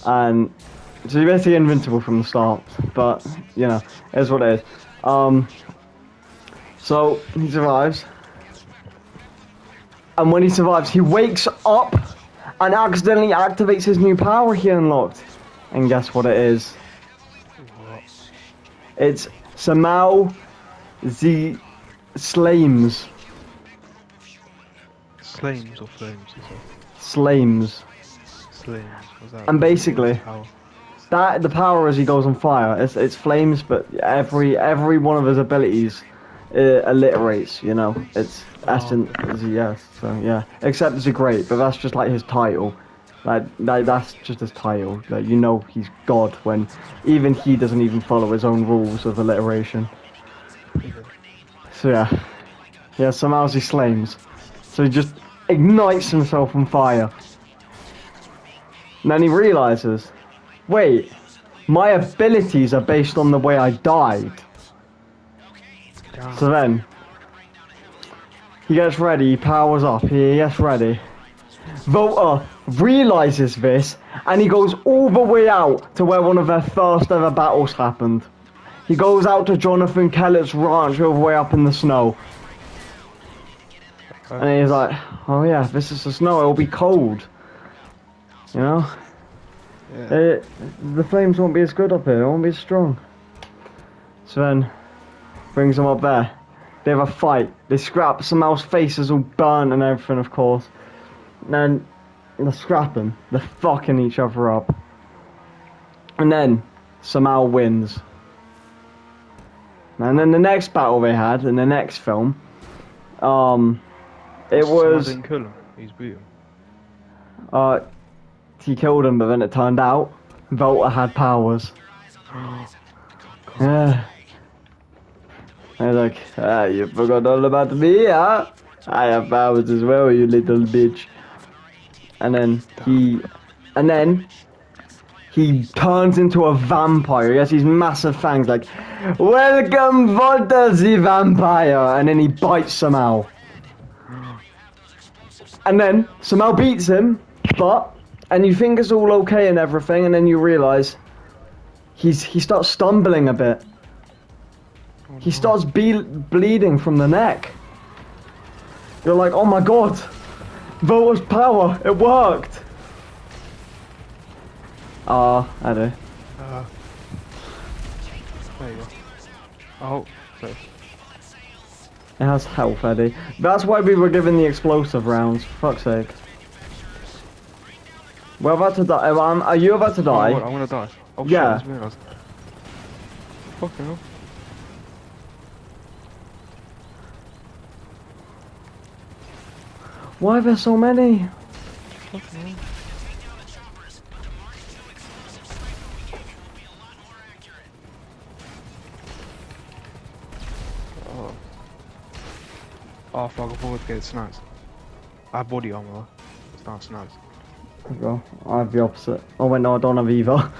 And so he's basically invincible from the start. But, you know, it is what it is. So he survives. And when he survives, he wakes up and accidentally activates his new power he unlocked. And guess what it is? What? It's Semao the Slames. Slames or flames? Is it? Slames. Slames. Was that? And What is basically, power? that the power as he goes on fire, it's flames, but every one of his abilities alliterates. You know, it's Oh, essence. okay. Yes, so yeah. Except it's a great, but that's just like his title. Like that's just his title. Like you know, he's God when even he doesn't even follow his own rules of alliteration. Yeah. So yeah, somehow he slames. So he just ignites himself on fire. And then he realizes, wait, my abilities are based on the way I died. Damn. So then, he gets ready, he powers up, he gets ready. Volta realizes this, and he goes all the way out to where one of their first ever battles happened. He goes out to Jonathan Kellett's ranch all the way up in the snow. And he's like, oh yeah, this is the snow, it'll be cold. You know? Yeah. The flames won't be as good up here, it won't be as strong. So then, brings them up there. They have a fight. They scrap. Samal's face is all burnt and everything, of course. And then they're scrapping. They're fucking each other up. And then Samal wins. And then the next battle they had in the next film, it Someone was didn't kill him. He's beat him. uh, he killed him, but then it turned out Volta had powers. Yeah. And like, you forgot all about me, huh? I have powers as well, you little bitch. And then he turns into a vampire. He has these massive fangs, like, welcome, Volta the vampire. And then he bites Semao. And then Semao beats him, and you think it's all okay and everything, and then you realize he starts stumbling a bit. Oh, He no. starts bleeding from the neck. You're like, oh my god, Volta's power, it worked. I do. There you go. Oh, sorry. It has health, Eddie. That's why we were given the explosive rounds, for fuck's sake. We're about to die. Are you about to Oh, die? what? I'm gonna die. Oh Yeah. shit, I just realised. Fucking hell. Why are there so many? Fucking hell. Oh. Oh fuck, I forgot to get snipes. I have body armor. It's not snipes. Well, I have the opposite. Oh wait, no, I don't have either.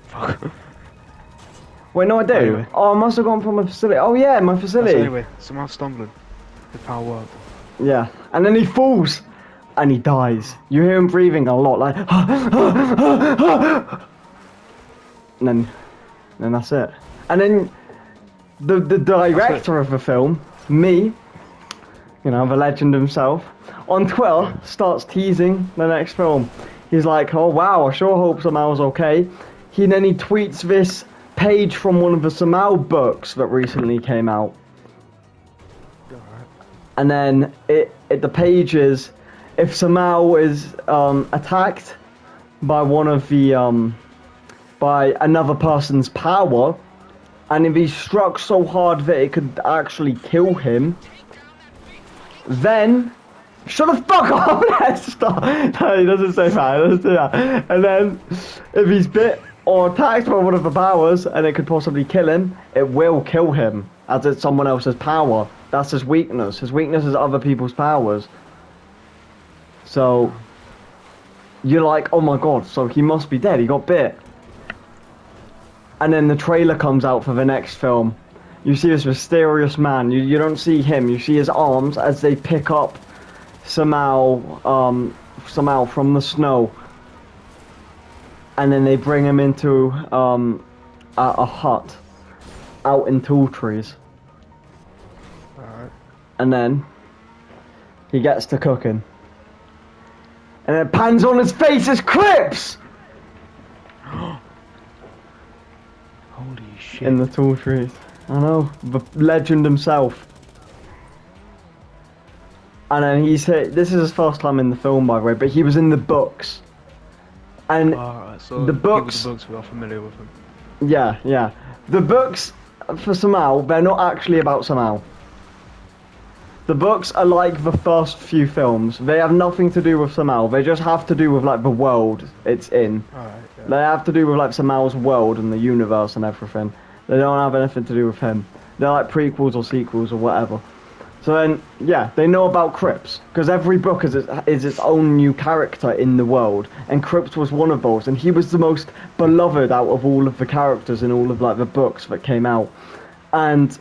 Fuck. Wait, no, I do. Anyway. Oh, I must have gone from a facility. Oh yeah, my So facility. anyway, somehow stumbling. The power worked. Yeah, and then he falls, and he dies. You hear him breathing a lot, like. And then that's it. And then the director of the film, me, you know, the legend himself, on Twitter starts teasing the next film. He's like, oh wow, I sure hope Samao's okay. Then he tweets this page from one of the Semao books that recently came out. Alright. And then the page is, if Semao is attacked by one of the by another person's power, and if he's struck so hard that it could actually kill him, then shut the fuck up. Let's stop. No, he doesn't say that. He doesn't say that. And then if he's bit or attacked by one of the powers and it could possibly kill him, it will kill him as it's someone else's power. That's his weakness. His weakness is other people's powers. So you're like, oh my god, so he must be dead. He got bit. And then the trailer comes out for the next film. You see this mysterious man. You don't see him. You see his arms as they pick up Semao from the snow. and then they bring him into a hut out in tall trees, Alright. and then he gets to cooking, and it pans on his face as Crips Holy shit. in the tall trees. I know, the legend himself. And then he said, this is his first time in the film, by the way, but he was in the books. And Alright, so the books, people with the books, we are familiar with him. yeah. The books for Semao, they're not actually about Semao. The books are like the first few films. They have nothing to do with Semao. They just have to do with like the world it's in. Alright, yeah. They have to do with like Semao's world and the universe and everything. They don't have anything to do with him. They're like prequels or sequels or whatever. So then, yeah, they know about Crips, because every book is its own new character in the world, and Crips was one of those, and he was the most beloved out of all of the characters in all of like the books that came out. And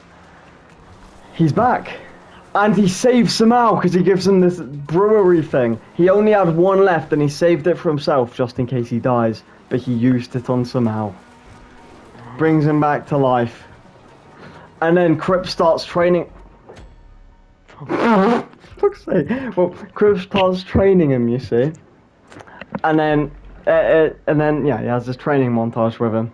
he's back. And he saves Semao because he gives him this brewery thing. He only had one left and he saved it for himself just in case he dies, but he used it on Semao. Brings him back to life. And then Crips starts training... Fuck's sake. Well, Crips starts training him, you see. And then, yeah, he has this training montage with him.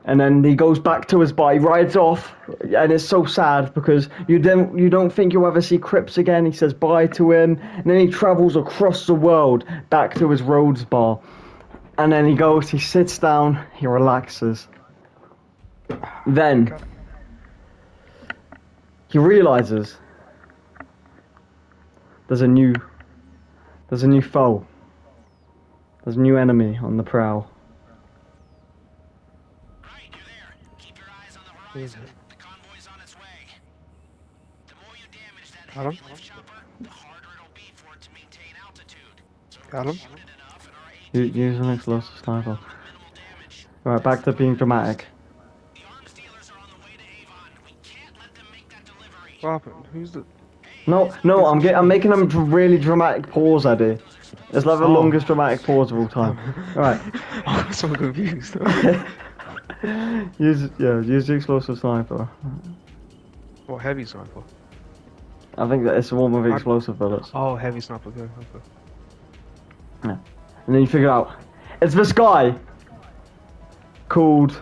And then he goes back to his bar, he rides off, and it's so sad because you don't think you'll ever see Crips again. He says bye to him, and then he travels across the world back to his Rhodes bar. And then he goes, he sits down, he relaxes. Then he realizes there's a new foe. There's a new enemy on the prowl. Right, you're there. Keep your eyes on the horizon. The convoy's on its way. The more you damage that heavy lift chopper, the harder it'll be for it to maintain altitude. So if Got him. we shoot it enough, and our aim Use an explosive sniper. minimal damage. Right, back to being dramatic. The arms dealers are on the way to Avon. We can't let them make that delivery. What happened? Who's the... No, I'm making a really dramatic pause, Eddie. It's like the longest dramatic pause of all time. Alright. I'm so confused. Use the explosive sniper. What, heavy sniper? I think that it's the one with the explosive bullets. Oh, heavy sniper, okay. Yeah. And then you figure out it's this guy called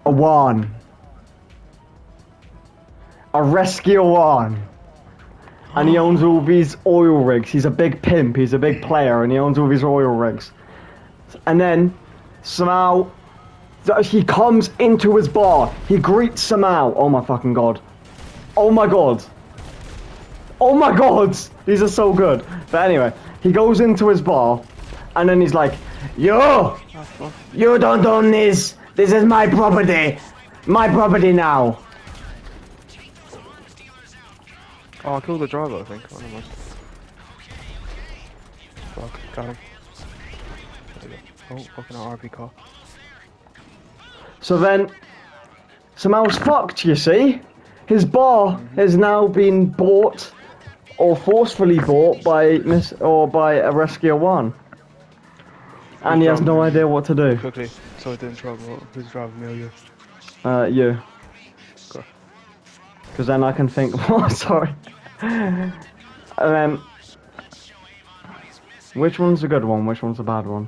Awan. A rescue Awan. And he owns all these oil rigs. He's a big pimp, he's a big player, and he owns all these oil rigs. And then somehow he comes into his bar. He greets Semao. Oh my fucking god. Oh my god. Oh my god. These are so good. But anyway, he goes into his bar, and then he's like, "Yo, you don't own this. This is my property. My property now." Oh, I killed the driver, I think. Oh, never mind. Fuck, got him. There we go. Oh, fucking RP car. So then, Semao's fucked, you see? His bar has now been bought, or forcefully bought, by a Rescue One. And he has no idea what to do. Quickly, so I didn't trouble. Who's driving me or you? You. Go. Because then I can think, oh, sorry. And then, which one's a good one, which one's a bad one?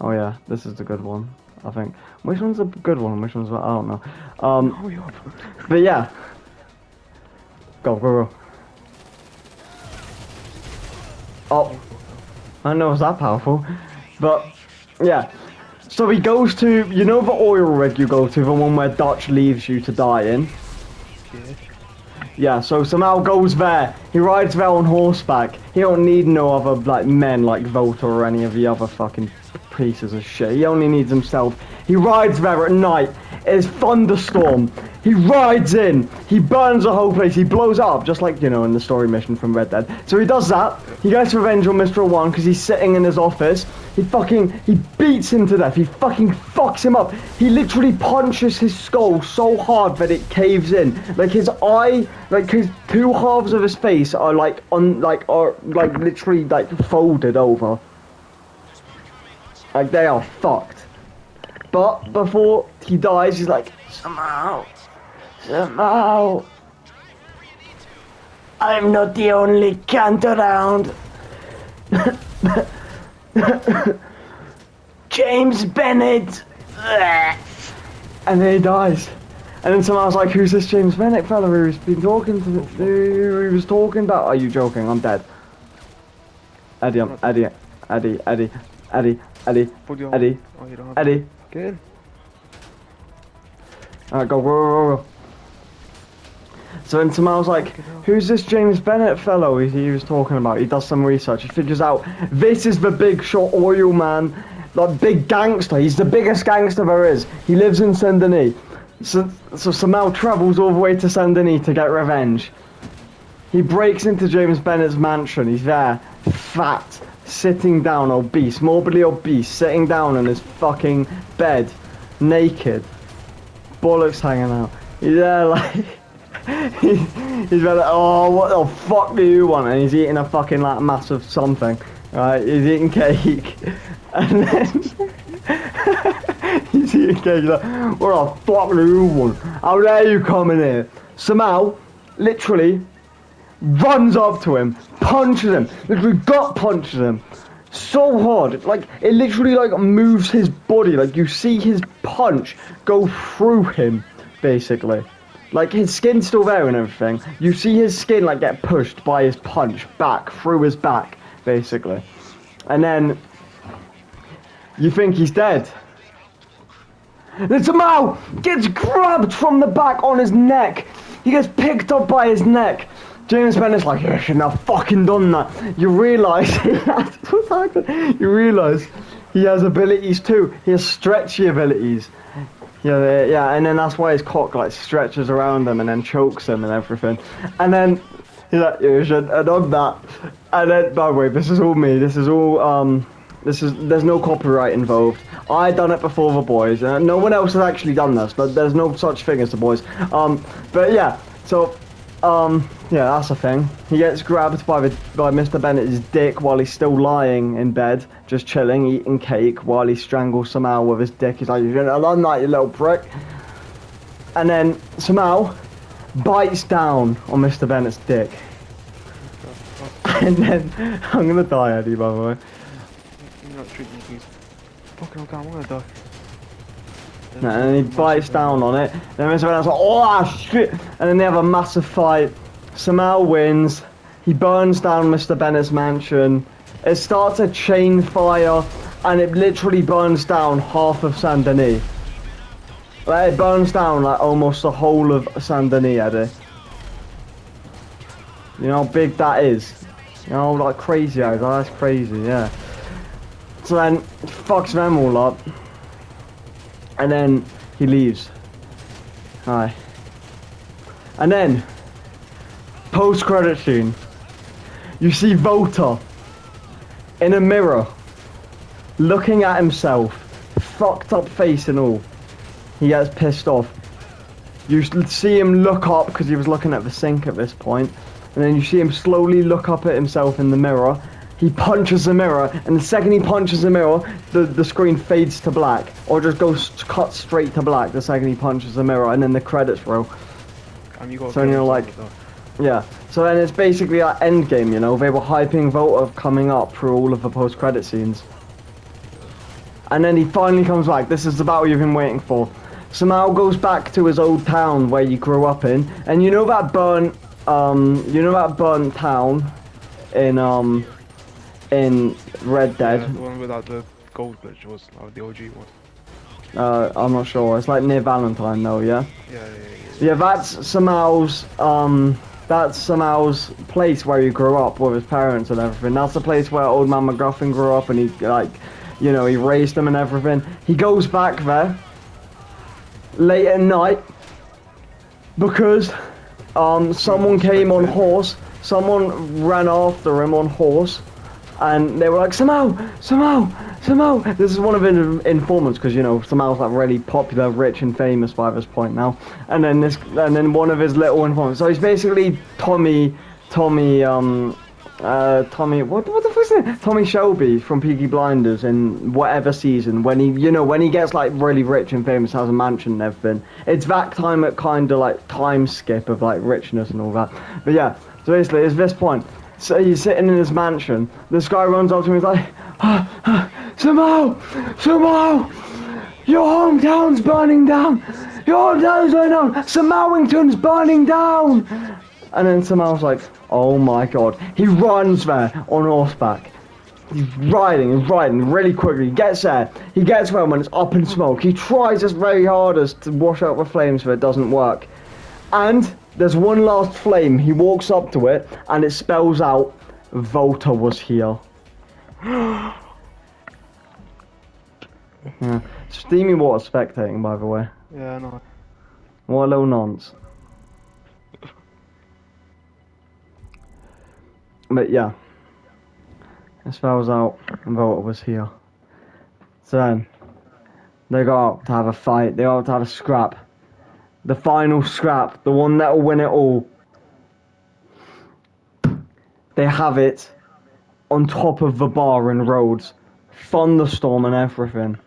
Oh yeah, this is the good one, I think. Which one's a good one, which one's, I don't know. Hurry up. But yeah. Go. Oh. I don't know if it's that powerful. But, yeah. So he goes to, you know the oil rig you go to, the one where Dutch leaves you to die in? Yeah. Yeah, so Semao goes there. He rides there on horseback. He don't need no other like men like Volta or any of the other fucking pieces of shit. He only needs himself. He rides there at night. It's thunderstorm. He rides in. He burns the whole place. He blows up, just like, you know, in the story mission from Red Dead. So he does that. He gets revenge on Mr. One because he's sitting in his office. He beats him to death. He fucking fucks him up. He literally punches his skull so hard that it caves in. Like his eye, like his two halves of his face are literally like folded over. Like, they are fucked. But before he dies, he's like, Semao, Semao, I'm not the only cunt around. James Bennett. And then he dies. And then someone's like, who's this James Bennett fella who's been talking to, who he was talking about? Are you joking? I'm dead. Eddie, Eddie, Eddie, Eddie, Eddie, Eddie, Eddie, Oh, you don't have Eddie. to. Get in. Alright, go. So then Semao's like, who's this James Bennett fellow he was talking about? He does some research. He figures out, this is the big shot oil man, like big gangster. He's the biggest gangster there is. He lives in Saint-Denis. So Semao travels all the way to Saint-Denis to get revenge. He breaks into James Bennett's mansion. He's there, fat, sitting down, obese, morbidly obese, sitting down on his fucking bed, naked, bollocks hanging out. He's there like, he's there like, oh, what the fuck do you want? And he's eating a fucking like massive something, right? He's eating cake, and then he's eating cake. He's like, what the fuck do you want? How dare you come in here? Semao, literally, runs up to him, punches him, literally gut punches him so hard, like it literally like moves his body, like you see his punch go through him, basically. Like his skin's still there and everything. You see his skin like get pushed by his punch back through his back, basically. And then you think he's dead. Then Semao gets grabbed from the back on his neck. He gets picked up by his neck. James Bennett's like, you shouldn't have fucking done that. You realise you realise he has abilities too. He has stretchy abilities. Yeah, and then that's why his cock like stretches around him and then chokes him and everything. And then he's like, you shouldn't have done that. And then, by the way, this is all me. This is all there's no copyright involved. I done it before the boys. No one else has actually done this, but there's no such thing as the boys. But yeah, so. Yeah, that's a thing. He gets grabbed by Mr. Bennett's dick while he's still lying in bed, just chilling, eating cake, while he strangles Semao with his dick. He's like, you shouldn't have done that, you little prick. And then Semao bites down on Mr. Bennett's dick. And then, I'm gonna die, Eddie, by the way. You're not treating me, please. Fucking hell, I'm gonna die. And then he bites down on it. Then Mr. Bennett's like, oh shit! And then they have a massive fight. Semao wins. He burns down Mr. Bennett's mansion. It starts a chain fire, and it literally burns down half of Saint-Denis. Like, it burns down like almost the whole of Saint-Denis, Eddie. You know how big that is? You know, like crazy eyes. Oh, that's crazy, yeah. So then, fucks them all up. And then he leaves. Hi. And then, post-credit scene, you see Volta in a mirror, looking at himself, fucked up face and all. He gets pissed off. You see him look up, because he was looking at the sink at this point, and then you see him slowly look up at himself in the mirror. He punches the mirror, and the second he punches the mirror, the screen fades to black, or just goes cut straight to black the second he punches the mirror, and then the credits roll. So you're like, yeah. So then it's basically like Endgame, you know. They were hyping Volta coming up through all of the post-credit scenes, and then he finally comes back. This is the battle you've been waiting for. Semao goes back to his old town where you grew up in, and you know that burnt town in Red Dead. Yeah, the one without the gold glitch was the OG one. I'm not sure. It's like near Valentine though, yeah? Yeah. Yeah, that's Semao's place where he grew up with his parents and everything. That's the place where Old Man MacGuffin grew up, and he like, you know, he raised him and everything. He goes back there late at night because someone came on horse. Someone ran after him on horse. And they were like, Semao! This is one of his informants, because you know Semao's like really popular, rich, and famous by this point now. And then one of his little informants. So he's basically Tommy. What the fuck wasn't it Tommy Shelby from Peaky Blinders in whatever season when he, you know, when he gets like really rich and famous, has a mansion and everything. It's that time at kind of like time skip of like richness and all that. But yeah, so basically it's this point. So he's sitting in his mansion. This guy runs up to him. He's like, Semao, Semao, your hometown's burning down. Your hometown's burning down. Semawington's burning down. And then Semao's like, oh my god. He runs there on horseback. He's riding really quickly. He gets there. He gets there when it's up in smoke. He tries his very hardest to wash out the flames, but it doesn't work. And there's one last flame. He walks up to it, and it spells out, Volta was here. Yeah. Steamy water spectating, by the way. Yeah, I know. What a little nonce. But yeah. It spells out, and Volta was here. So then, they go out to have a fight. They go out to have a scrap. The final scrap, the one that'll win it all. They have it on top of the bar in Rhodes. Thunderstorm and everything.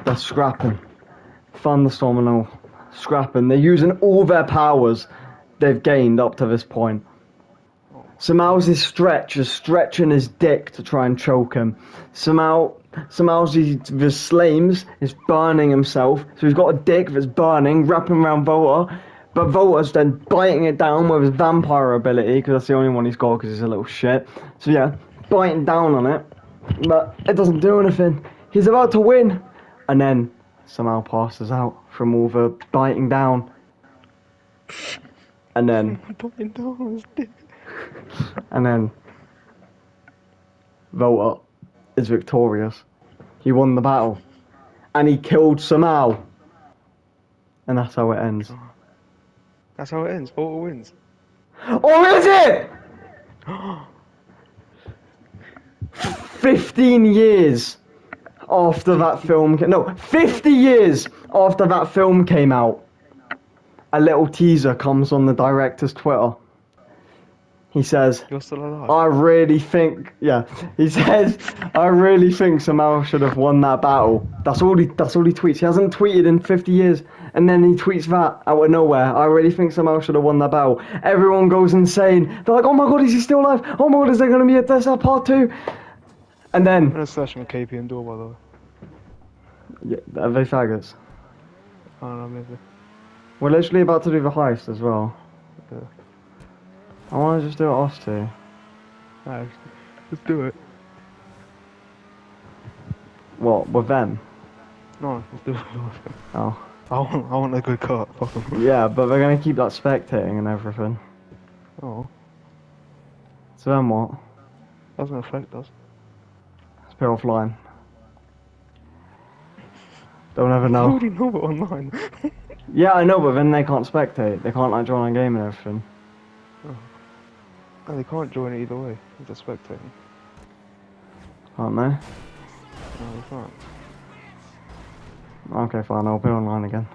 They're scrapping. Thunderstorm and all. Scrapping. They're using all their powers they've gained up to this point. Semao's his stretching his dick to try and choke him. Semao's the flames is burning himself, so he's got a dick that's burning, wrapping around Volta, but Volta's then biting it down with his vampire ability, because that's the only one he's got, because he's a little shit. So yeah, biting down on it, but it doesn't do anything. He's about to win, and then Semao passes out from all the biting down, and then... Biting down on his dick. And then Volta is victorious. He won the battle. And he killed Semao. And that's how it ends. That's how it ends. Volta wins. Or is it? 15 years after that film no, 50 years after that film came out, a little teaser comes on the director's Twitter. He says, You're still alive? I really think, yeah. He says, I really think Semao should have won that battle. That's all he tweets. He hasn't tweeted in 50 years. And then he tweets that out of nowhere. I really think Semao should have won that battle. Everyone goes insane. They're like, oh my god, is he still alive? Oh my god, is there going to be a part 2? And then... I'm gonna search my KP and door, by the way. Yeah, are they faggots? I don't know, maybe. We're literally about to do the heist as well. Yeah. I want to just do it us two. Alright, let's do it. What, with them? No, let's do it. Oh. I want a good cut. Fuck 'em. Yeah, but they're going to keep that spectating and everything. Oh, So then what? doesn't affect us. Let's put it offline. Don't ever I know. already know it online. Yeah, I know, but then they can't spectate. They can't like join a game and everything. Oh, they can't join it either way. They're spectating. Can't they? No, they can't. Okay, fine. I'll be online again.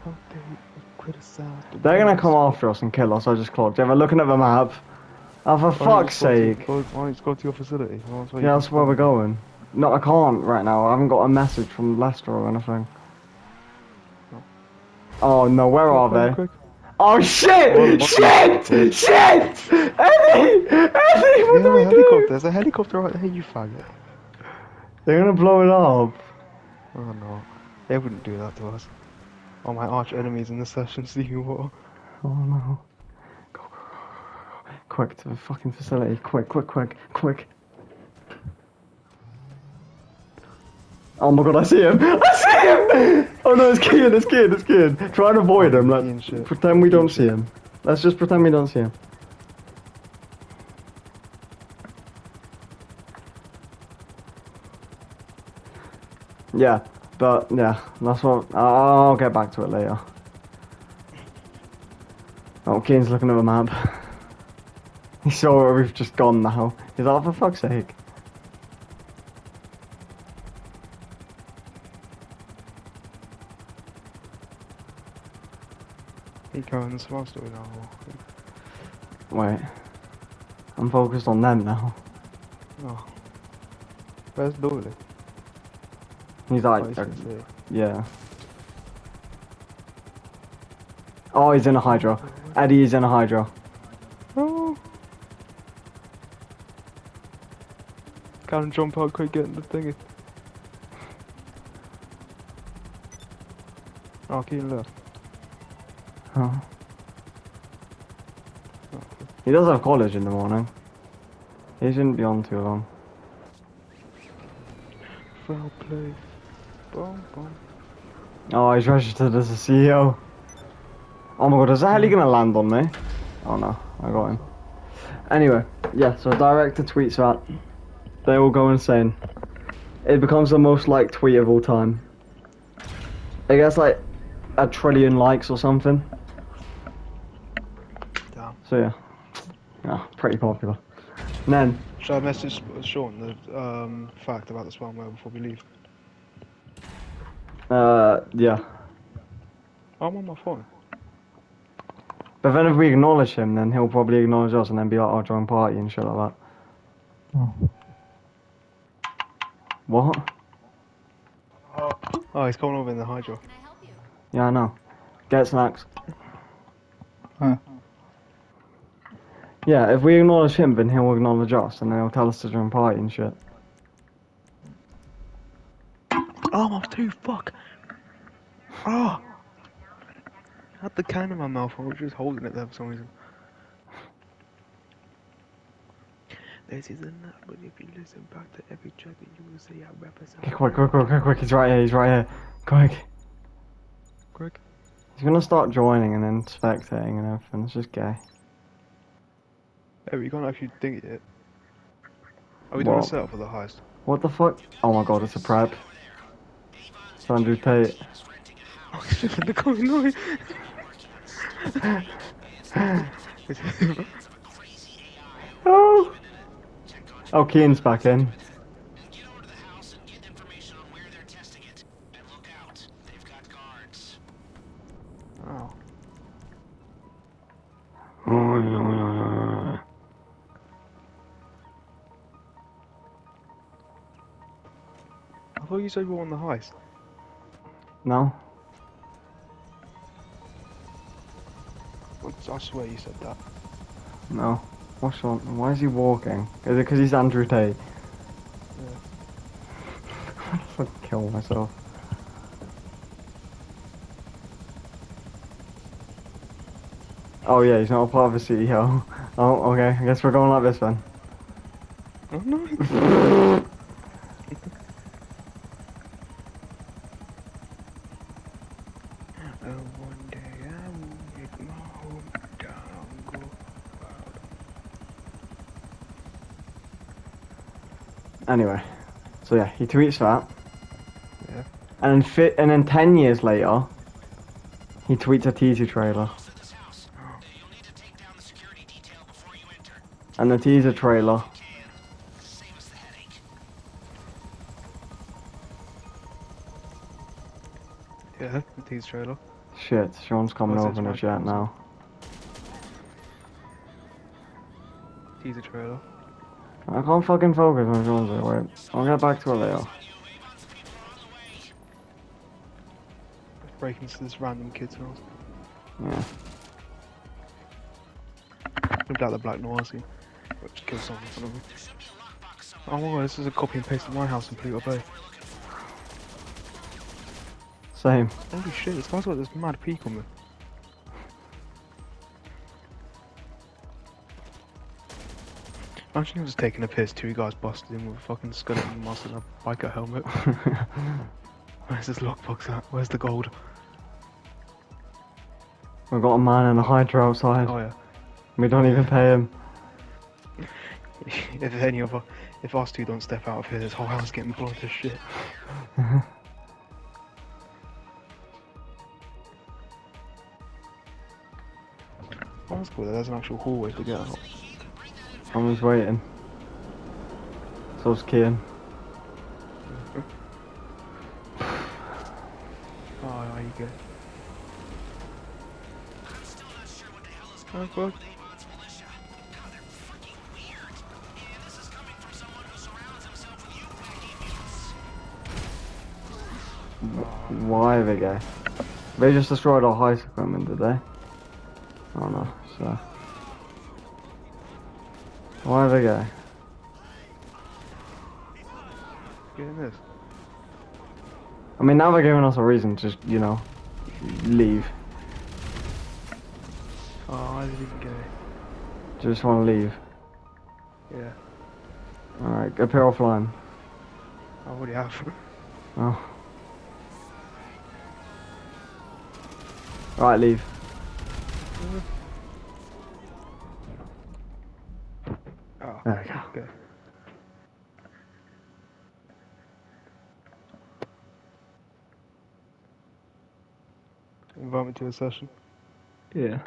How dare you criticize the They're gonna come boys? after us and kill us. I just clocked. Yeah, they're looking at the map. Oh, for Why don't you fuck's just go to- sake. Why don't you just go to your facility? Well, that's where Yeah, you that's can where go. we're going. No, I can't right now. I haven't got a message from Leicester or anything. Oh no, where are Come they? quick. Oh shit! Shit! Shit! Eddie! Eddie! What do we helicopter. do? There's a helicopter right there, you faggot. They're gonna blow it up. Oh no, they wouldn't do that to us. All my arch enemies in the session, see you what? Oh no. Go, go, go, go, go. Quick to the fucking facility. Quick, quick, quick, quick. Oh my god, I see him! I see him! Oh no, it's Kian, it's Kian, it's Kian. Try and avoid him, Kian like, shit. pretend we don't Kian see shit. him. Let's just pretend we don't see him. Yeah, but yeah, that's what, I'll get back to it later. Oh, Kian's looking at the map. He saw where we've just gone now. He's like, oh, for fuck's sake. carrying the Semao story now? Wait. I'm focused on them now. Oh. Where's Dooley? He's like, Oh, he's gonna say. yeah. Oh, he's in a Hydra. Eddie is in a Hydra. Oh. Can't jump out quick, get the thingy. Oh, keep left. Huh. He does have college in the morning. He shouldn't be on too long. Foul play. Boom, boom. Oh, he's registered as a CEO. Oh my god, is that heli gonna land on me? Oh no, I got him. Anyway, yeah, so director tweets that. They all go insane. It becomes the most liked tweet of all time. It gets like 1 trillion likes or something. Damn. So yeah. Yeah, pretty popular. And then, Should I message Sean the fact about the spawn whale before we leave? yeah. I'm on my phone. But then if we acknowledge him, then he'll probably acknowledge us and then be like, oh, join party and shit like that. What? Oh, he's coming over in the Hydra. Yeah, I know. Get snacks. Huh. Yeah, if we acknowledge him, then he'll acknowledge us and then he'll tell us to join party and shit. Oh, my tooth, fuck! Oh! I had the can in my mouth, I was just holding it there for some reason. This is enough, but if you listen back to every track, then you will see I represent. Okay, quick, he's right here. Quick. Quick. He's gonna start joining and then spectating and everything, it's just gay. Hey, we can't actually dig it yet. Are we doing a What? setup for the heist? What the fuck? Oh my god, it's a prep. It's Andrew Tate. Oh shit, they're coming on! Oh! Oh, Keane's back in. Get over to the house and get information on where they're testing it. And look out, they've got guards. Oh. I thought you said we were on the heist. No? I swear you said that. No. What's on? Why is he walking? Is it because he's Andrew Tate? Yeah. I'd fucking kill myself. Oh yeah, he's not a part of the CEO. Oh, okay. I guess we're going like this then. Oh no! One day I will make my hometown go wild. Anyway, so yeah, he tweets that, Yeah. and then 10 years later, he tweets a teaser trailer, To this house. You'll need to take down the security detail before you enter. and the teaser trailer. Can save us the headache. Yeah, the teaser trailer. Shit, Sean's coming What's over in a his jet microphone? now. Teaser trailer. I can't fucking focus on Sean's there, wait. I'll get back to it later. Let's break into this random kid's house. Yeah. Look at the black noir scene. Which kills someone in front of me. Oh my god, this is a copy and paste of my house in Pluto Bay. Same. Holy shit, this guy's got this mad peak on me. Imagine him just taking a piss, 2 guys busted in with a fucking skeleton mask and a biker helmet. Where's this lockbox at? Where's the gold? We've got a man in a Hydra outside. Oh yeah. We don't even pay him. If us two don't step out of here, this whole house is getting blown to shit. Oh, that's cool. There's an actual hallway to get out. I'm just waiting. So's Kian. Oh, there you go. I'm still Oh, fuck. Avon's militia. God, they're fucking weird. And this is coming from someone who surrounds himself with you wacky mutants. Why the guy? They just destroyed our heist equipment, did they? I don't know, so. Why the guy? Get in this. I mean, now they're giving us a reason to just, you know, leave. Oh, I didn't even get it. Just want to leave. Yeah, Alright, appear offline. I already have. Oh. Alright, leave. Oh, There we go. okay. Invite me to a session. Yeah.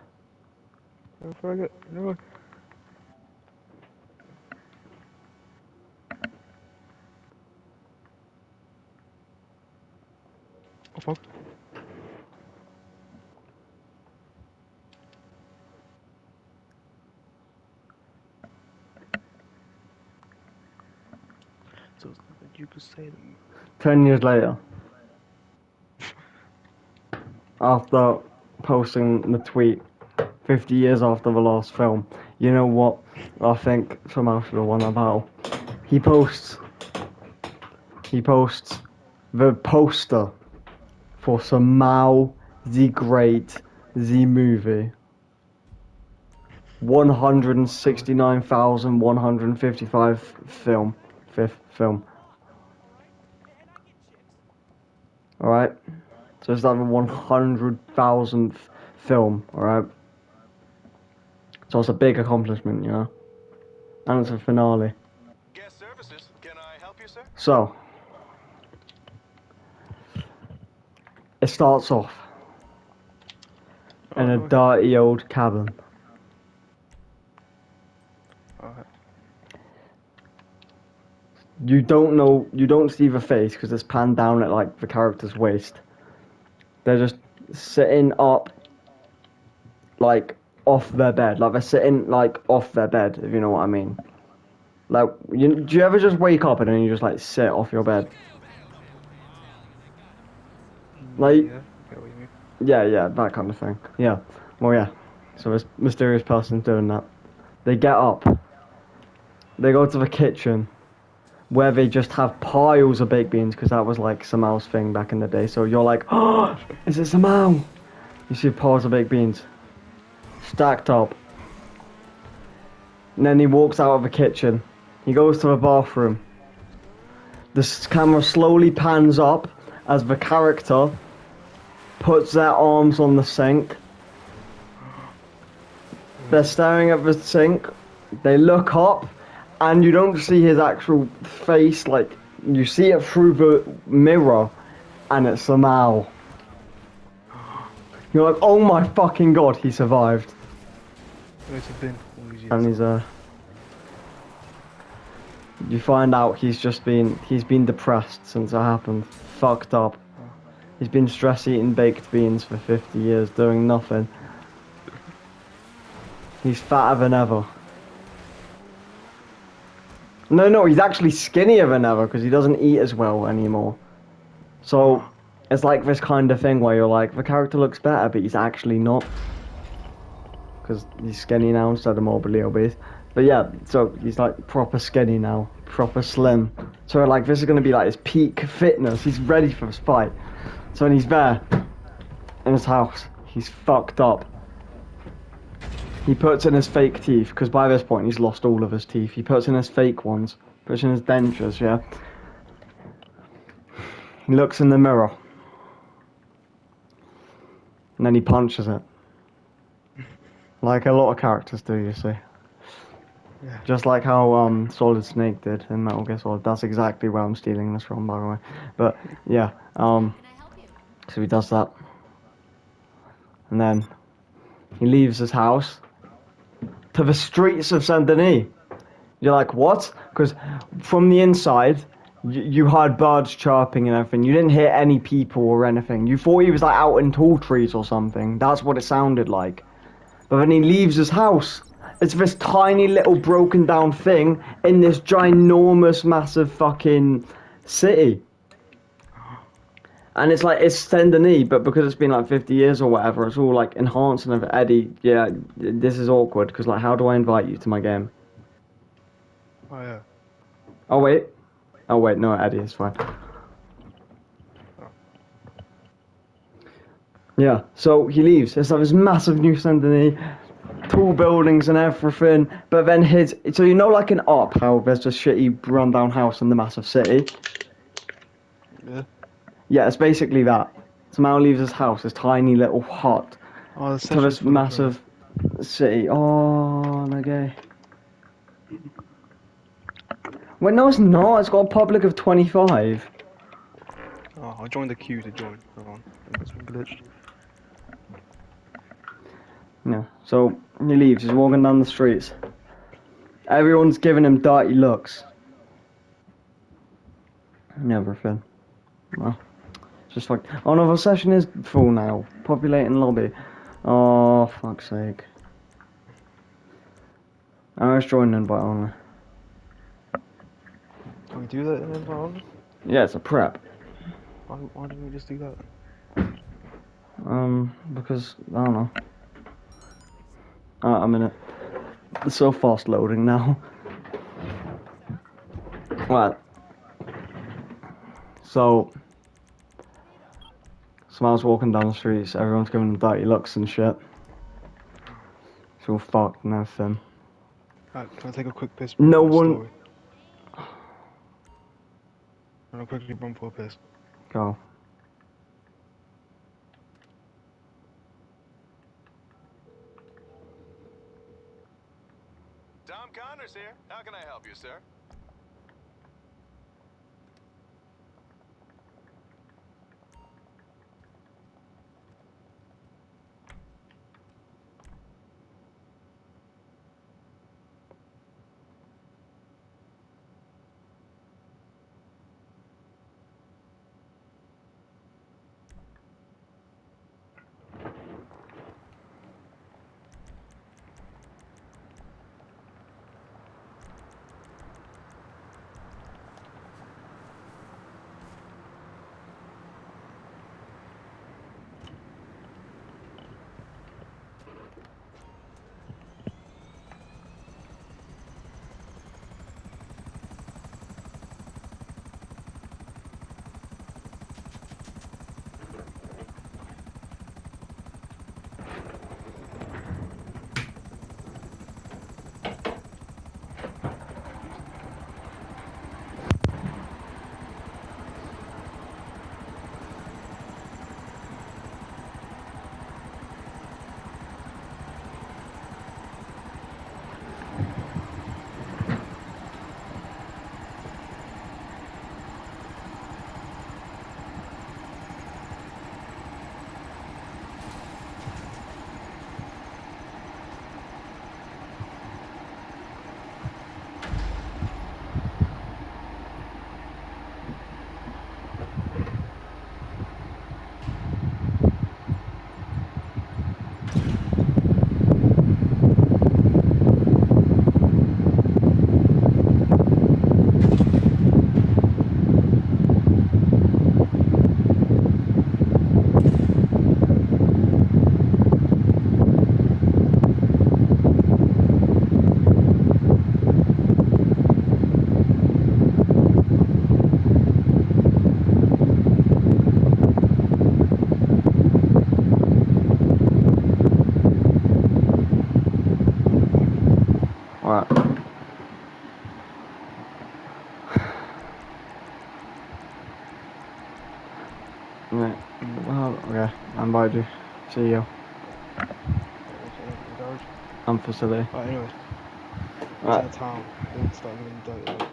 Oh, fuck it. No. Oh, fuck. So it's nothing you could say to me. 10 years later. After posting the tweet, 50 years after the last film. You know what? I think Semao should have won that battle. He posts the poster for Semao the Great, the movie. 169,155 film. Fifth film. Alright? So it's like the 100,000th film, alright? So it's a big accomplishment, you know? And it's a finale. Guest services. Can I help you, sir? So, it starts off Oh, in a no. dirty old cabin. Alright. You don't see the face because it's panned down at like the character's waist. They're just sitting up, like off their bed. Like they're sitting like off their bed, if you know what I mean. Like, do you ever just wake up and then you just like sit off your bed? Like, Yeah, I get what you mean. yeah, that kind of thing. Yeah. Well, yeah. So this mysterious person's doing that. They get up. They go to the kitchen, where they just have piles of baked beans, because that was like Samao's thing back in the day. So you're like, oh, is it Semao? You see piles of baked beans, stacked up. And then he walks out of the kitchen. He goes to the bathroom. The camera slowly pans up as the character puts their arms on the sink. They're staring at the sink. They look up, and you don't see his actual face. Like, you see it through the mirror, and it's Semao. You're like, oh my fucking god, he survived. Where's it been all these years? And he's you find out he's been depressed since it happened. Fucked up. He's been stress eating baked beans for 50 years, doing nothing. He's fatter than ever. No, he's actually skinnier than ever because he doesn't eat as well anymore. So, it's like this kind of thing where you're like, the character looks better, but he's actually not. Because he's skinny now instead of morbidly obese. But yeah, so he's like proper skinny now, proper slim. So like this is going to be like his peak fitness. He's ready for this fight. So when he's there, in his house, he's fucked up. He puts in his fake teeth, because by this point he's lost all of his teeth. He puts in his fake ones, puts in his dentures, yeah. He looks in the mirror. And then he punches it. Like a lot of characters do, you see. Yeah. Just like how Solid Snake did in Metal Gear Solid. That's exactly where I'm stealing this from, by the way. But yeah, so he does that. And then he leaves his house to the streets of Saint Denis. You're like, what? Because from the inside, you heard birds chirping and everything. You didn't hear any people or anything. You thought he was like out in tall trees or something. That's what it sounded like. But then he leaves his house. It's this tiny little broken down thing in this ginormous, massive fucking city. And it's like, it's Saint Denis, but because it's been like 50 years or whatever, it's all like enhanced and everything. Eddie, yeah, this is awkward, because like, how do I invite you to my game? Oh yeah. Oh wait. Oh wait, no, Eddie, it's fine. Oh. Yeah, so he leaves. It's like this massive new Saint Denis, tall buildings and everything. But then so you know, like in Up, how there's just shitty rundown house in the massive city. Yeah. Yeah, it's basically that. Semao leaves his house, this tiny little hut, Oh, the to session's this full of women. massive city. Oh, no gay. Wait, no, it's not. It's got a public of 25. Oh, I'll join the queue to join. Hold on. I think it's been glitched. Yeah, so he leaves. He's walking down the streets. Everyone's giving him dirty looks. And everything. Well, it's just like, oh no, the session is full now. Populating lobby. Oh, fuck's sake. I was joining invite only. Can we do that in invite only? Yeah, it's a prep. Why didn't we just do that? Because, I don't know. I'm in it. It's so fast loading now. Right. So Smile's walking down the streets, everyone's giving him dirty looks and shit. It's all fucked and everything. Alright, can I take a quick piss? No For the one... story? I'm gonna quickly run for a piss. Go. Tom Connors here. How can I help you, sir? Right. Right. Well, okay. I invited you. See you. What's that in the garage? Facility. Alright, anyways. He's Right. in a town. They start giving him dirty looks.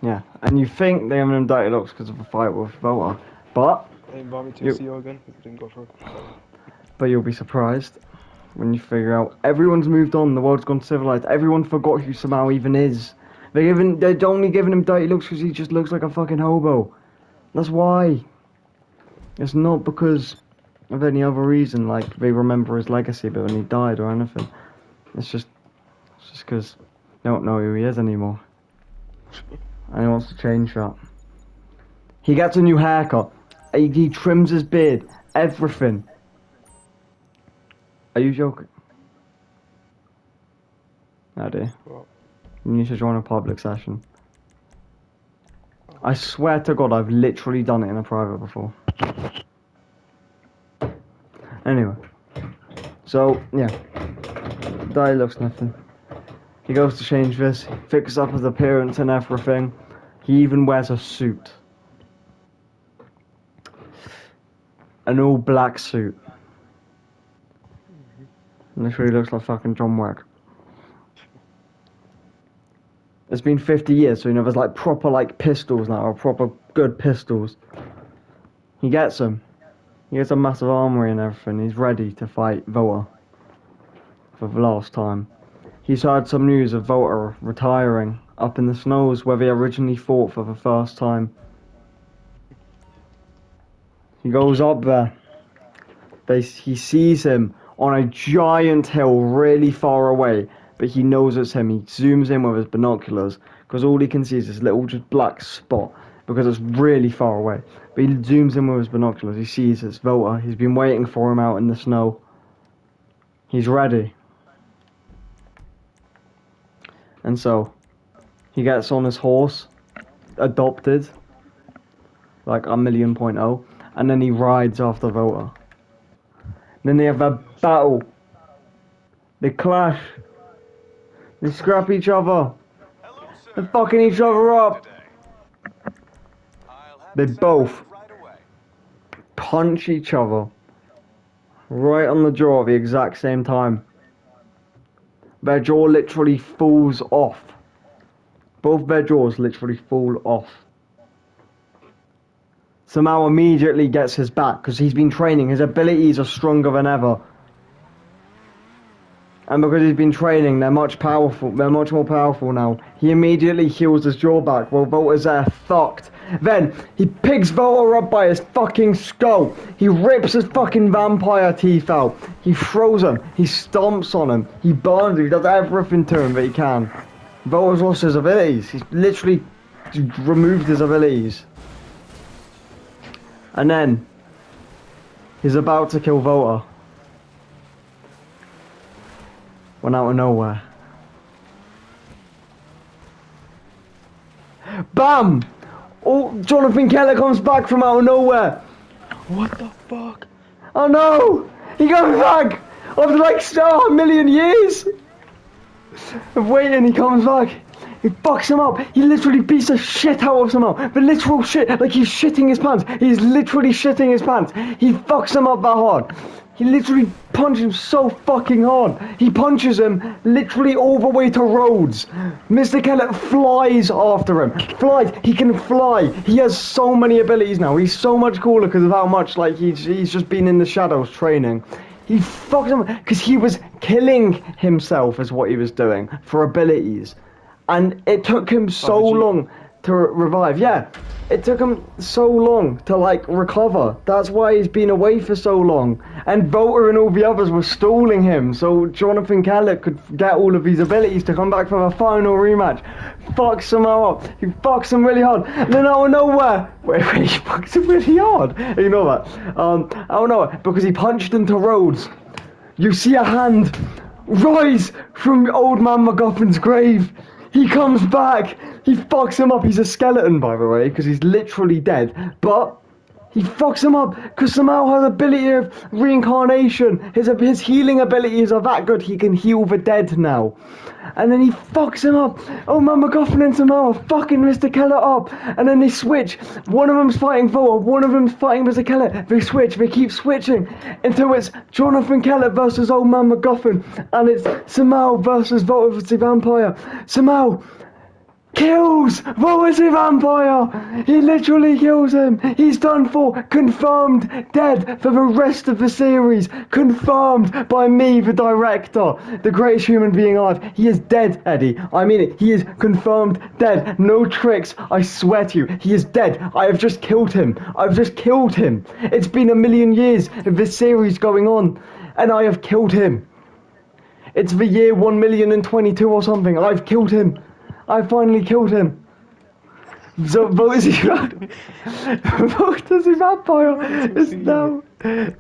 Yeah. And you think they're giving him dirty looks because of a fight with Voter. But They invite me to You- see you again because it didn't go through. So, you'll be surprised when you figure out everyone's moved on, the world's gone civilized, everyone forgot who Semao even is. They're only giving him dirty looks because he just looks like a fucking hobo. That's why. It's not because of any other reason, like they remember his legacy, but when he died or anything. It's just because they don't know who he is anymore. And he wants to change that. He gets a new haircut. He trims his beard. Everything. Are you joking? No, dear. Well, You need to join a public session. I swear to God, I've literally done it in a private before. Anyway. So, yeah. Dai looks nothing. He goes to change this, fixes up his appearance and everything. He even wears a suit. An all black suit. Literally looks like fucking John Wick. It's been 50 years, so you know there's like proper like pistols now, or proper good pistols. He gets them. He gets a massive armory and everything. He's ready to fight Vota for the last time. He's heard some news of Vota retiring up in the snows where they originally fought for the first time. He goes up there. He sees him on a giant hill really far away, but he knows it's him. He zooms in with his binoculars because all he can see is this little just black spot because it's really far away. But he zooms in with his binoculars. He sees it's Vota. He's been waiting for him out in the snow. He's ready. And so he gets on his horse, adopted, like 1,000,000.0, and then he rides after Vota. Then they have a battle. They clash. They scrap each other. Hello, sir. They're fucking each other up. Today. I'll have They it sent both around right away. punch each other right on the jaw at the exact same time. Their jaw literally falls off. Both their jaws literally fall off. Semao immediately gets his back because he's been training. His abilities are stronger than ever. And because he's been training, they're much more powerful now. He immediately heals his jaw back while Volta's there fucked. Then, he picks Volta up by his fucking skull. He rips his fucking vampire teeth out. He throws him. He stomps on him. He burns him. He does everything to him that he can. Volta's lost his abilities. He's literally removed his abilities. And then, he's about to kill Volta. When out of nowhere. BAM! Oh, Jonathan Keller comes back from out of nowhere. what the fuck? Oh no! He comes back! After like a million years of waiting, he comes back. He fucks him up. He literally beats the shit out of Semao. The literal shit. Like he's shitting his pants. He's literally shitting his pants. He fucks him up that hard. He literally punches him so fucking hard. He punches him literally all the way to Rhodes. Mr. Kellett flies after him. Flies. He can fly. He has so many abilities now. He's so much cooler because of how much like he's just been in the shadows training. He fucks him because he was killing himself is what he was doing for abilities. And it took him so long to revive. Yeah, it took him so long to like recover. That's why he's been away for so long. And Volta and all the others were stalling him so Jonathan Kellett could get all of his abilities to come back for the final rematch. Fucks him up. He fucks him really hard. And then out of nowhere, wait, he fucks him really hard. You know that? Out of nowhere, because he punched into Rhodes. You see a hand rise from old man MacGuffin's grave. He comes back. He fucks him up. He's a skeleton, by the way, because he's literally dead. But he fucks him up because Semao has ability of reincarnation. His healing abilities are that good. He can heal the dead now. And then he fucks him up. Oh man, MacGuffin and Semao are fucking Mr. Keller up. And then they switch. One of them's fighting Volta. One of them's fighting Mr. Keller. They switch. They keep switching until it's Jonathan Keller versus old man MacGuffin. And it's Semao versus Volta the Vampire. Semao, kills Volity Vampire. He literally kills him. He's done for. Confirmed dead for the rest of the series. Confirmed by me, the director, the greatest human being alive. He is dead, Eddie. I mean it. He is confirmed dead. No tricks. I swear to you, he is dead. I have just killed him. I've just killed him. It's been 1,000,000 years of this series going on, and I have killed him. It's the year 1,022,000 or something. I've killed him. I finally killed him. So Volity Vampire is now.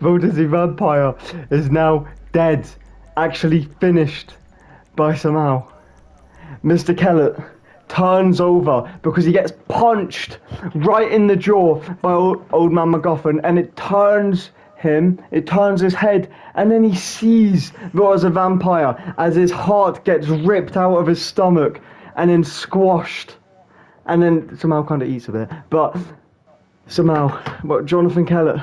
Volity Vampire is now dead. Actually finished by Semao. Mr. Kellett turns over because he gets punched right in the jaw by old man MacGuffin, and it turns his head, and then he sees what was a vampire as his heart gets ripped out of his stomach and then squashed, and then Semao kind of eats a bit, but Jonathan Kellett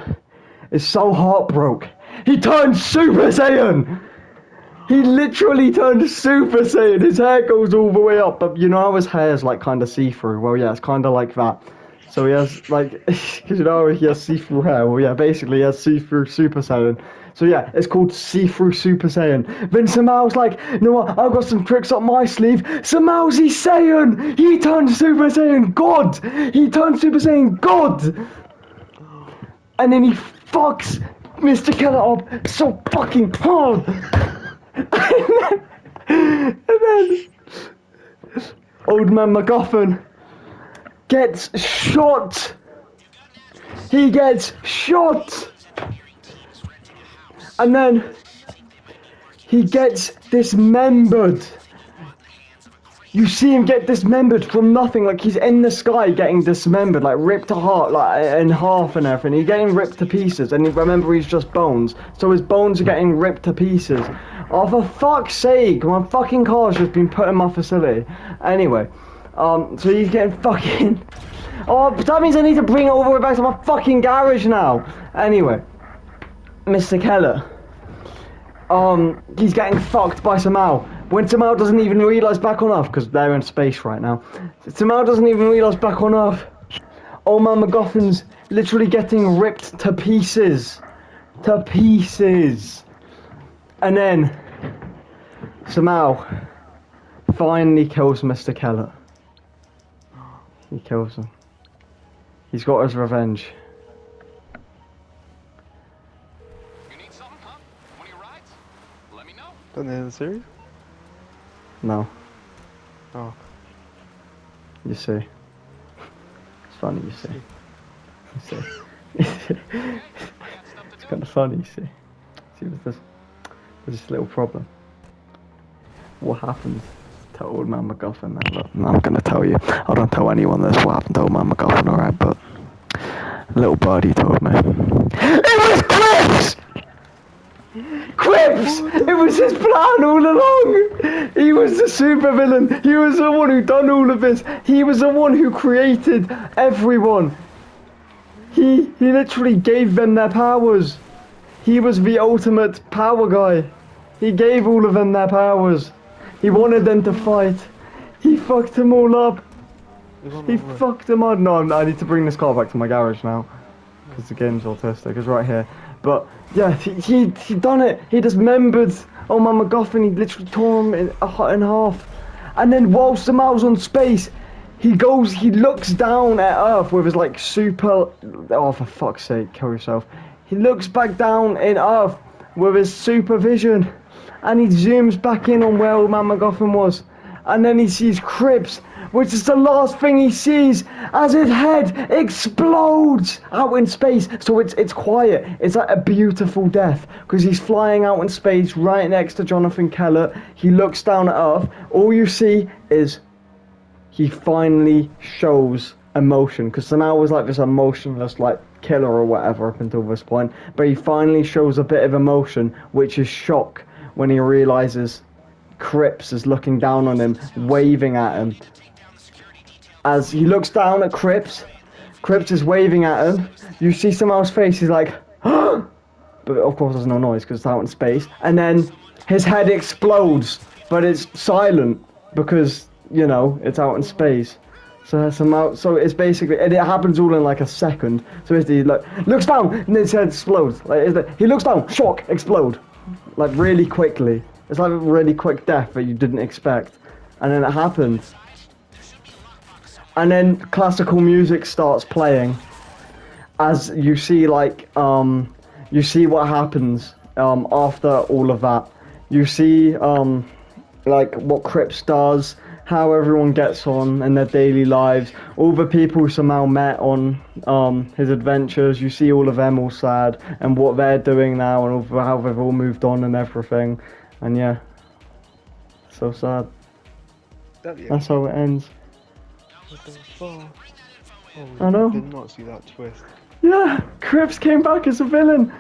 is so heartbroken. He turns Super Saiyan! He literally turned Super Saiyan. His hair goes all the way up, but you know how his hair is like kind of see-through? Well, yeah, it's kind of like that. So he has like, because you know he has see-through hair. Well, yeah, basically he has see-through Super Saiyan. So yeah, it's called see-through Super Saiyan. Then Semao's like, you know what? I've got some tricks up my sleeve. Semao's Saiyan. He turned Super Saiyan God. He turned Super Saiyan God. And then he fucks Mr. Kellett up so fucking hard. and then old man MacGuffin gets shot. He gets shot. And then he gets dismembered. You see him get dismembered from nothing, like he's in the sky getting dismembered, like ripped apart, like in half and everything. He's getting ripped to pieces, and remember he's just bones, so his bones are getting ripped to pieces. Oh, for fuck's sake, my fucking car's just been put in my facility. Anyway, so he's getting fucking... Oh, but that means I need to bring it all the way back to my fucking garage now. Anyway, Mr. Kellett, he's getting fucked by Semao. When Semao doesn't even realise back on Earth, because they're in space right now. Semao doesn't even realise back on Earth. Old man MacGuffin's literally getting ripped to pieces. To pieces. And then Semao finally kills Mr. Kellett. He kills him. He's got his revenge. You need something, huh? One of your rides? Let me know. Done the end of the series? No, Oh. you see. It's funny, you see. You see. It's kind of funny, you see. See, there's this little problem. What happened to old man MacGuffin? Now, look, I'm going to tell you. I don't tell anyone this what happened to old man MacGuffin, alright? But a little birdie told me. It was Crips! Crips! It was his plan all along! He was the supervillain. He was the one who done all of this. He was the one who created everyone. He literally gave them their powers. He was the ultimate power guy. He gave all of them their powers. He wanted them to fight. He fucked them all up. He fucked them up. No, I need to bring this car back to my garage now. Because the game's autistic. It's right here. But, yeah, he done it. He dismembered old man MacGuffin. He literally tore him in half. And then whilst Semao's on space, he looks down at Earth with his, like, super... Oh, for fuck's sake, kill yourself. He looks back down in Earth with his supervision. And he zooms back in on where old man MacGuffin was. And then he sees Crips, which is the last thing he sees as his head explodes out in space. So it's quiet. It's like a beautiful death because he's flying out in space right next to Jonathan Kellett. He looks down at Earth. All you see is he finally shows emotion, because Semao was like this emotionless like killer or whatever up until this point. But he finally shows a bit of emotion, which is shock when he realizes Crips is looking down on him, waving at him. As he looks down at Crips is waving at him. You see Semao's face, he's like, but of course there's no noise because it's out in space. And then his head explodes, but it's silent because you know, it's out in space. So Semao, so it's basically, and it happens all in like a second. So it's he like looks down and his head explodes. Like he looks down, shock, explode, like really quickly. It's like a really quick death that you didn't expect, and then it happens. And then classical music starts playing as you see like you see what happens after all of that. You see like what Crips does, how everyone gets on in their daily lives, all the people somehow met on his adventures. You see all of them all sad and what they're doing now and all, how they've all moved on and everything. And yeah, so sad. That the That's how it ends. What the fuck? I know. Did not see that twist. Yeah, Crips came back as a villain.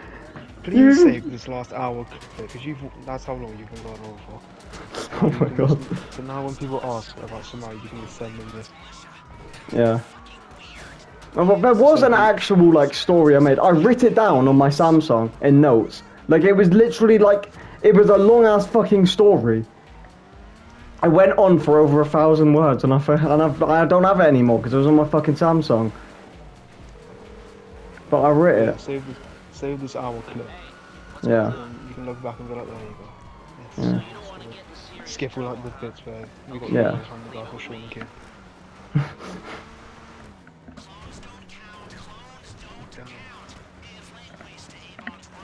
Please You- save this last hour clip, because that's how long you've been going on for. Oh my god. So now when people ask about Semao, you can just send them this. Yeah. Well, there was an actual like story I made. I wrote it down on my Samsung in notes. Like it was literally like it was a long ass fucking story. I went on for over 1,000 words, and I don't have it anymore because it was on my fucking Samsung. But I wrote Yeah, it. save this hour clip. Yeah. You can look back and be like, there you go. Yeah. Skip all like the bits where we got Yeah. the from the guy for Sean King.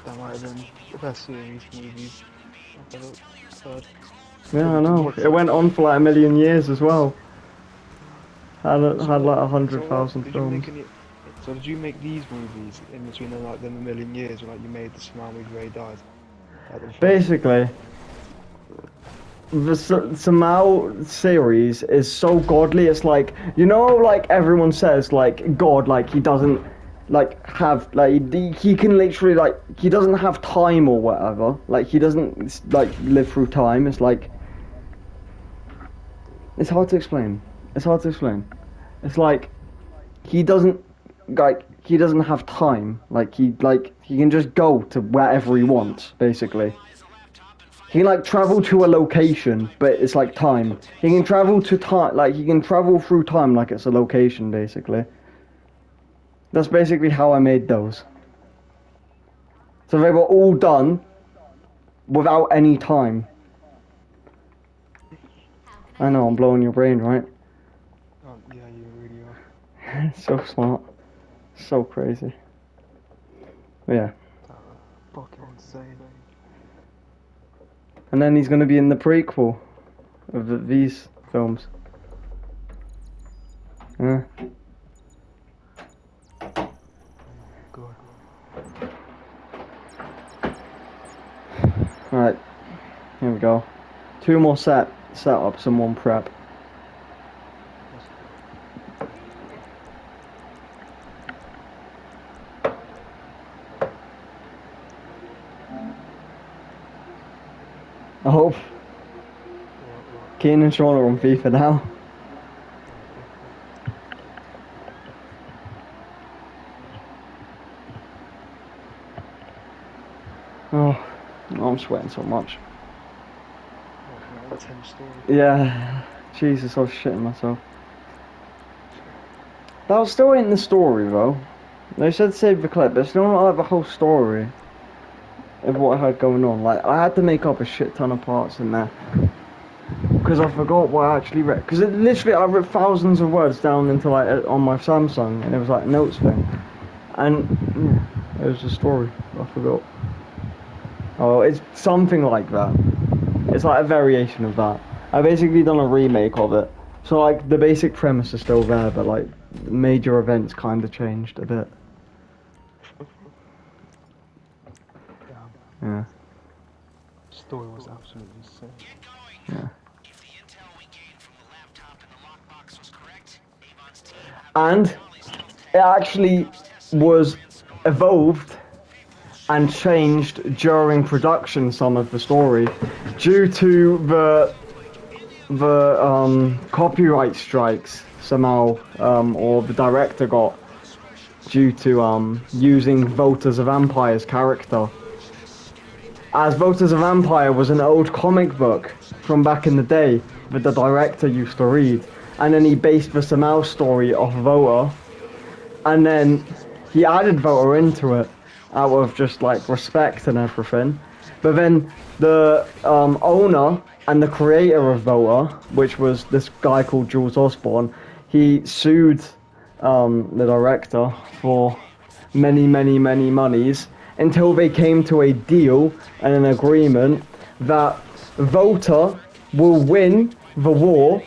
That might have been the best series movies I've ever heard. Yeah, I know. It went on for like a million years as well. Had like 100,000 Did you films. make any? So did you make these movies in between them a million years, or like you made the Semao movie where he died? Like the film? Basically, the Semao series is so godly. It's like, you know, like everyone says, like God, like he doesn't like have like he can literally like he doesn't have time or whatever. Like he doesn't like live through time. It's like it's hard to explain. It's hard to explain. It's like he doesn't he doesn't have time. Like he can just go to wherever he wants, basically. He can like travel to a location, but it's like time. He can travel to time, like he can travel through time like it's a location, basically. That's basically how I made those. So they were all done without any time. I know, I'm blowing your brain, right? Oh, yeah, you really are. So smart. So crazy. But yeah. Fucking insane. And then he's gonna be in the prequel of these films. Yeah. God. Alright. Here we go. 2 more setups and 1 prep. I hope Kane and Sean are on FIFA now. Oh, I'm sweating so much. What, 10 story? Yeah, Jesus, I was shitting myself. That was still ain't the story though. They said save the clip, but it's still not like the whole story of what I had going on. Like, I had to make up a shit ton of parts in there. Because I forgot what I actually read. Because literally I wrote thousands of words down into like on my Samsung, and it was like a notes thing. And it was a story. I forgot. Oh, it's something like that. It's like a variation of that. I basically done a remake of it. So like the basic premise is still there, but like major events kind of changed a bit. Damn. Yeah. Story was absolutely insane. Yeah. If the intel we gained from the laptop and the lockbox was correct, Avon's team And it actually was evolved and changed during production, some of the story, due to the copyright strikes somehow, or the director got due to using Voters of Empire's character. as Vota's a Vampire was an old comic book from back in the day that the director used to read, and then he based the Semao story off Vota, and then he added Vota into it out of just like respect and everything. But then the owner and the creator of Vota, which was this guy called Jules Osborne, he sued the director for many monies until they came to a deal and an agreement that Vota will win the war.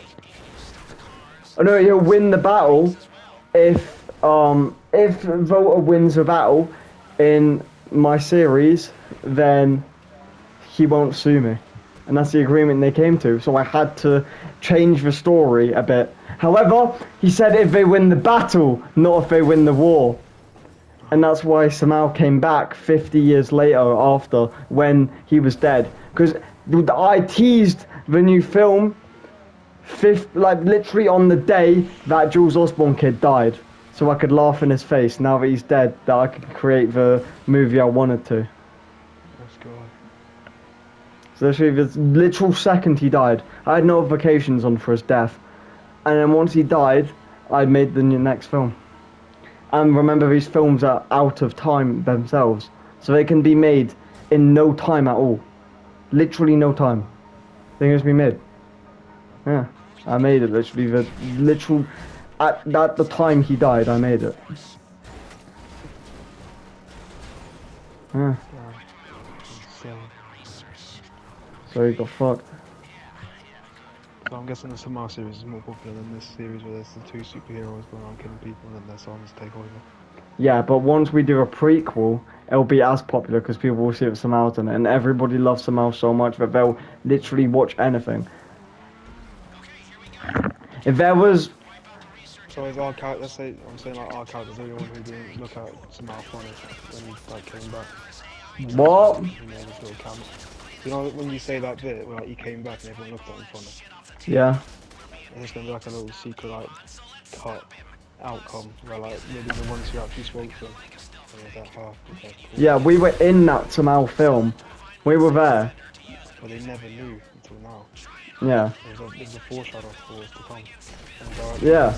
Oh, no, he'll win the battle if Vota wins a battle in my series, then he won't sue me. And that's the agreement they came to, so I had to change the story a bit. However, he said if they win the battle, not if they win the war. And that's why Semao came back 50 years later after, when he was dead. Because I teased the new film, like literally on the day that Jules Osborne kid died. So I could laugh in his face now that he's dead, that I could create the movie I wanted to. Let's go. So literally the literal second he died, I had notifications on for his death. And then once he died, I made the next film. And remember, these films are out of time themselves, so they can be made in no time at all. Literally no time. They can just be made. Yeah, I made it. Literally, the literal at the time he died, I made it. Yeah. Insane. So he got fucked. So I'm guessing the Semao series is more popular than this series where there's the two superheroes going around killing people and then their sons take over. Yeah, but once we do a prequel, it'll be as popular because people will see it Samao's in it, and everybody loves Semao so much that they'll literally watch anything. If there was, So is our character, let's say, I'm saying like our character's the only one who didn't look at Semao funny when he like came back. what? You know, this little camera. You know when you say that bit where like, he came back and everyone looked at him funny? Yeah. There's gonna be like a little secret like cut outcome where like maybe the ones who actually spoke to him. That half, okay, cool. Yeah, we were in that Semao film. We were there. But they never knew until now. Yeah. There's a foreshadow for what's to come. Yeah.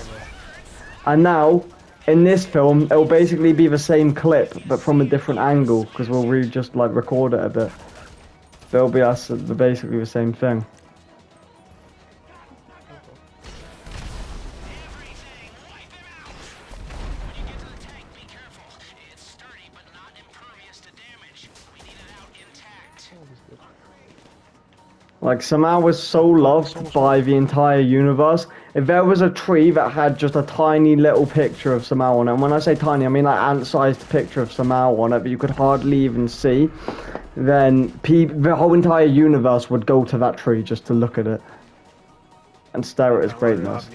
And now, in this film, it'll basically be the same clip, but from a different angle, because we'll just like record it a bit. It'll be us, basically the same thing. Like, Semao was so loved by the entire universe. If there was a tree that had just a tiny little picture of Semao on it, and when I say tiny, I mean like ant-sized picture of Semao on it, but you could hardly even see, then the whole entire universe would go to that tree just to look at it and stare at its greatness.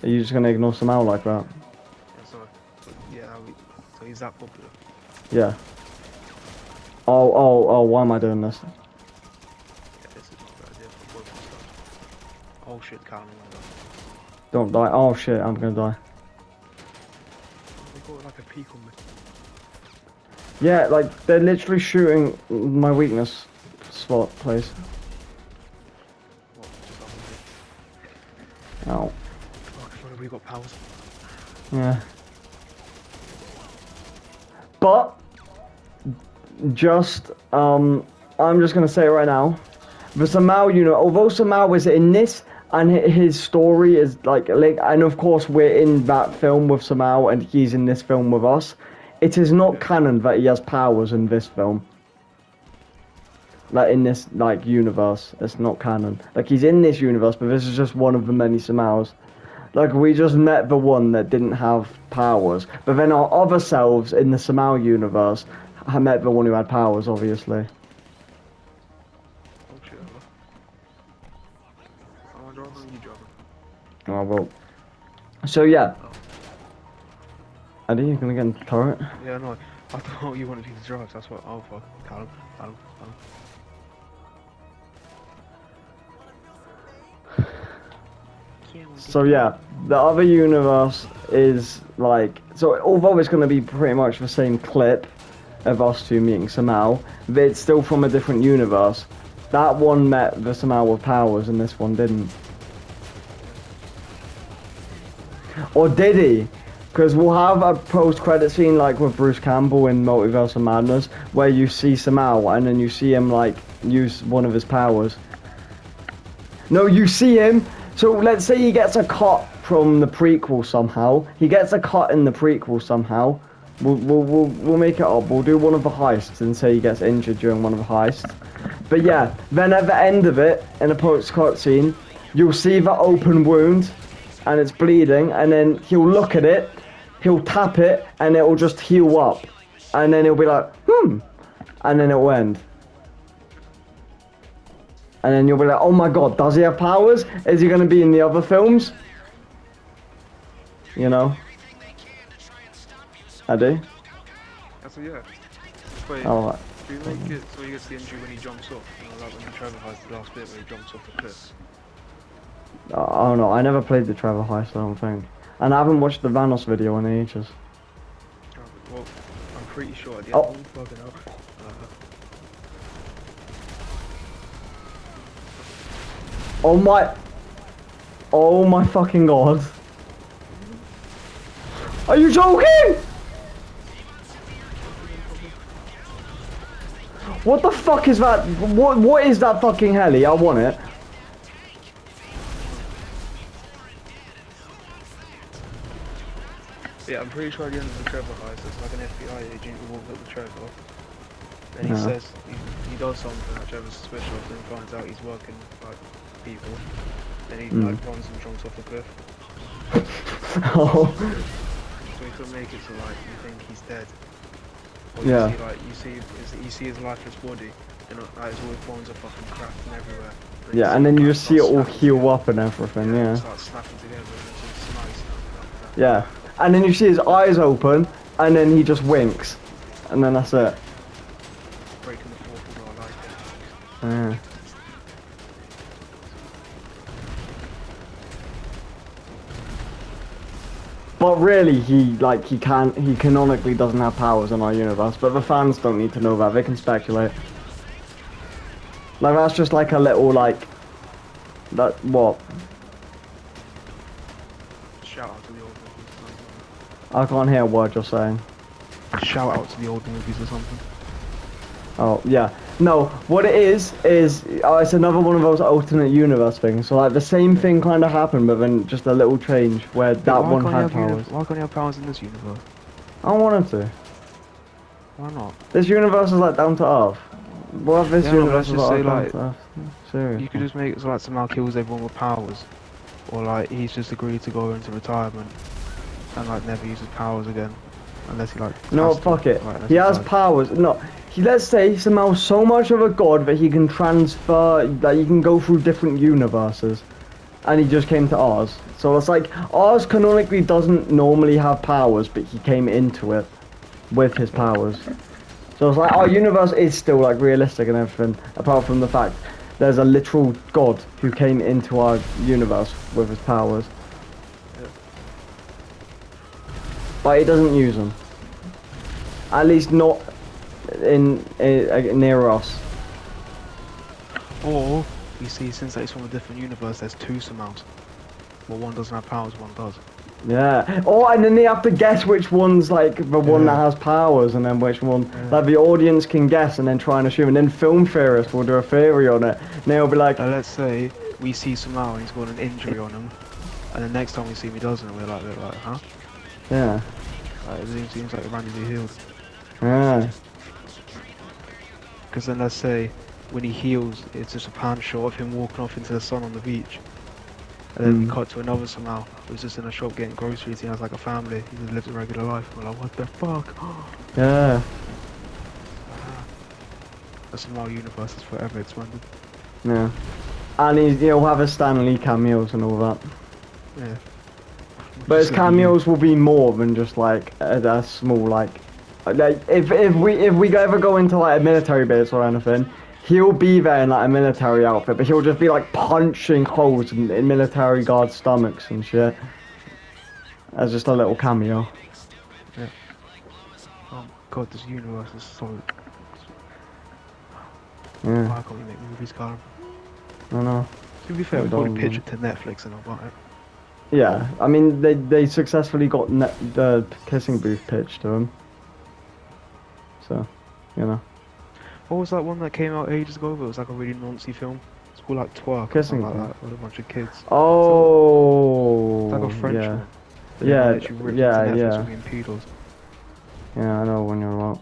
Are you just gonna ignore Semao like that? So he's that popular. Yeah. Oh, why am I doing this? Yeah, this is not a good idea for both stuff. Oh shit, Carmen. Don't die. Oh shit, I'm gonna die. They got like a peak on me. Yeah, like, they're literally shooting my weakness spot place. What? Ow. Fuck, we got powers. Yeah. But just I'm just gonna say it right now, the Semao although Semao is in this and his story is like, and of course we're in that film with Semao and he's in this film with us, it is not canon that he has powers in this film. Like, in this like universe, it's not canon. Like, he's in this universe, but this is just one of the many Semaos. Like, we just met the one that didn't have powers, but then our other selves in the Semao universe I met the one who had powers, obviously. Oh shit, I'm driving, you driving. Oh, well. So, yeah. Are you gonna get in the turret? Yeah, no, I thought you wanted me to drive, so that's what. Oh fuck, Callum. So, yeah. The other universe is, like... So, although it's gonna be pretty much the same clip, of us two meeting Semao, it's still from a different universe. That one met the Semao with powers, and this one didn't. Or did he? Because we'll have a post-credit scene like with Bruce Campbell in Multiverse of Madness, where you see Semao and then you see him like use one of his powers. No, you see him. So let's say he gets a cut from the prequel somehow. He gets a cut in the prequel somehow. We'll make it up. We'll do one of the heists and say he gets injured during one of the heists. But yeah, then at the end of it, in a post-cut scene, you'll see the open wound, and it's bleeding, and then he'll look at it, he'll tap it, and it will just heal up. And then he'll be like, and then it'll end. And then you'll be like, oh my god, does he have powers? Is he going to be in the other films? You know? I do? So yeah. Wait, Oh, right. do you make it so he gets the injury when he jumps off? You know, like when Trevor has the last bit where he jumps off the cliff. I don't know, I never played the Trevor Heist, I don't think. And I haven't watched the Vanos video in ages. Well, I'm pretty sure at the Oh. end of fucking up. Oh my fucking god. Are you joking? What the fuck is that? What is that fucking heli? I want it. Yeah, I'm pretty sure at the end of the Trevor heist, it's like an FBI agent who walks up to Trevor. And he Yeah. says, he does something that Trevor's suspicious of, and finds out he's working like people. Then he like runs and jumps off the cliff. Oh. So he could make it so like you think he's dead. Or Yeah. you see like you see his lifeless body, and like his all his bones are fucking cracked and everywhere. Yeah, and then you just see it all heal up and everything, yeah. Start snapping together and it's nice. Yeah. And then you see his eyes open, and then he just winks. And then that's it. Breaking the fourth wall, I like it. Yeah. But really, he canonically doesn't have powers in our universe, but the fans don't need to know that, they can speculate. Like, that's just like a little, like, what? Shout out to the old movies or I can't hear a word you're saying. something. Shout out to the old movies or something. Oh, yeah. No, what it is it's another one of those alternate universe things. So, like, the same thing kind of happened, but then just a little change where that one had powers. Why can't you have powers in this universe? I wanted to. Why not? This universe is, like, down to earth. What if this Yeah, no, but universe let's is just say, down like, to earth? Seriously. You could just make it so like somehow kills everyone with powers. Or like he's just agreed to go into retirement and like never use his powers again. Unless he like No, has to. fuck it. Like, unless He has dies. powers. No, let's say Semao's so much of a god that he can transfer, that he can go through different universes. And he just came to ours. So it's like, ours canonically doesn't normally have powers, but he came into it with his powers. So it's like, our universe is still like realistic and everything, apart from the fact there's a literal god who came into our universe with his powers. But he doesn't use them. At least not in near us. Or you see, since that he's from a different universe, there's two Semaos. Well, one doesn't have powers, one does. Yeah. Oh, and then they have to guess which one's like the one that has powers, and then which one like the audience can guess, and then try and assume. And then film theorists will do a theory on it. And they'll be like, Let's say we see Semao and he's got an injury on him, and the next time we see him he doesn't, we're like, huh? yeah, Like, it seems like randomly healed. yeah, Because then let's say when he heals, it's just a pan shot of him walking off into the sun on the beach. And then we cut to another Semao who's just in a shop getting groceries. He has like a family. He just lives a regular life. We're like, what the fuck? yeah, The Semao universe is forever expanded. yeah. And he'll have his Stan Lee cameos and all that. Yeah. But his cameos will be more than just like a small like if we ever go into like a military base or anything, he'll be there in like a military outfit, but he'll just be like punching holes in military guards' stomachs and shit. As just a little cameo. Yeah. god, this universe is so. Yeah, Why can't we make movies, Callum? I don't know. To be fair, I we probably don't pitch know. it to Netflix and I'll buy it. Yeah, I mean they successfully got the kissing booth pitched to them. So, you know, What was that one that came out ages ago? But it was like a really noncy film. It's called like Twerk or kissing something like booth. that with a bunch of kids. It's like a Oh, French yeah, one. But then they yeah, literally ripped into yeah, Netflix for yeah, being pedos. yeah. I know when you're out.